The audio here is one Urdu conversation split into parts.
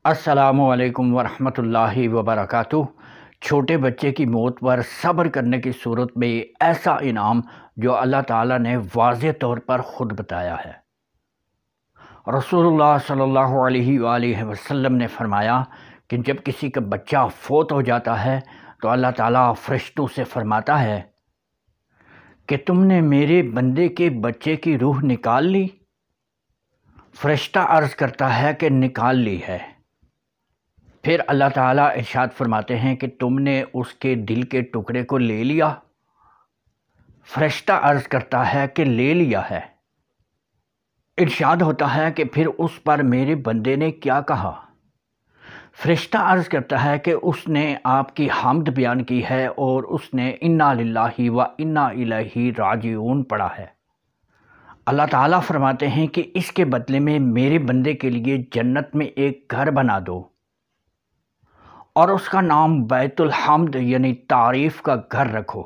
السلام علیکم ورحمۃ اللہ وبرکاتہ۔ چھوٹے بچے کی موت پر صبر کرنے کی صورت میں ایسا انعام جو اللہ تعالیٰ نے واضح طور پر خود بتایا ہے۔ رسول اللہ صلی اللہ علیہ وآلہ وسلم نے فرمایا کہ جب کسی کا بچہ فوت ہو جاتا ہے تو اللہ تعالیٰ فرشتوں سے فرماتا ہے کہ تم نے میرے بندے کے بچے کی روح نکال لی؟ فرشتہ عرض کرتا ہے کہ نکال لی ہے۔ پھر اللہ تعالیٰ ارشاد فرماتے ہیں کہ تم نے اس کے دل کے ٹکڑے کو لے لیا؟ فرشتہ عرض کرتا ہے کہ لے لیا ہے۔ ارشاد ہوتا ہے کہ پھر اس پر میرے بندے نے کیا کہا؟ فرشتہ عرض کرتا ہے کہ اس نے آپ کی حمد بیان کی ہے اور اس نے انا للہ و انا الیہ راجعون پڑھا ہے۔ اللہ تعالیٰ فرماتے ہیں کہ اس کے بدلے میں میرے بندے کے لیے جنت میں ایک گھر بنا دو اور اس کا نام بیت الحمد یعنی تعریف کا گھر رکھو۔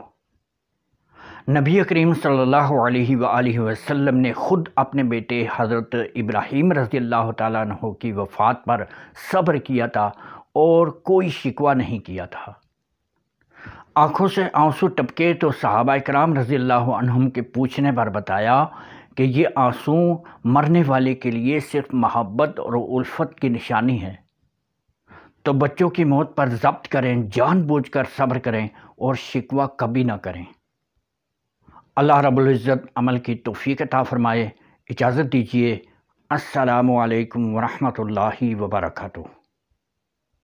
نبی کریم صلی اللہ علیہ وآلہ وسلم نے خود اپنے بیٹے حضرت ابراہیم رضی اللہ تعالیٰ عنہ کی وفات پر صبر کیا تھا اور کوئی شکوہ نہیں کیا تھا۔ آنکھوں سے آنسو ٹپکے تو صحابہ کرام رضی اللہ عنہم کے پوچھنے پر بتایا کہ یہ آنسو مرنے والے کے لیے صرف محبت اور الفت کی نشانی ہے۔ تو بچوں کی موت پر ضبط کریں، جان بوجھ کر صبر کریں اور شکوہ کبھی نہ کریں۔ اللہ رب العزت عمل کی توفیق عطا فرمائے۔ اجازت دیجیے۔ السلام علیکم ورحمۃ اللہ وبرکاتہ۔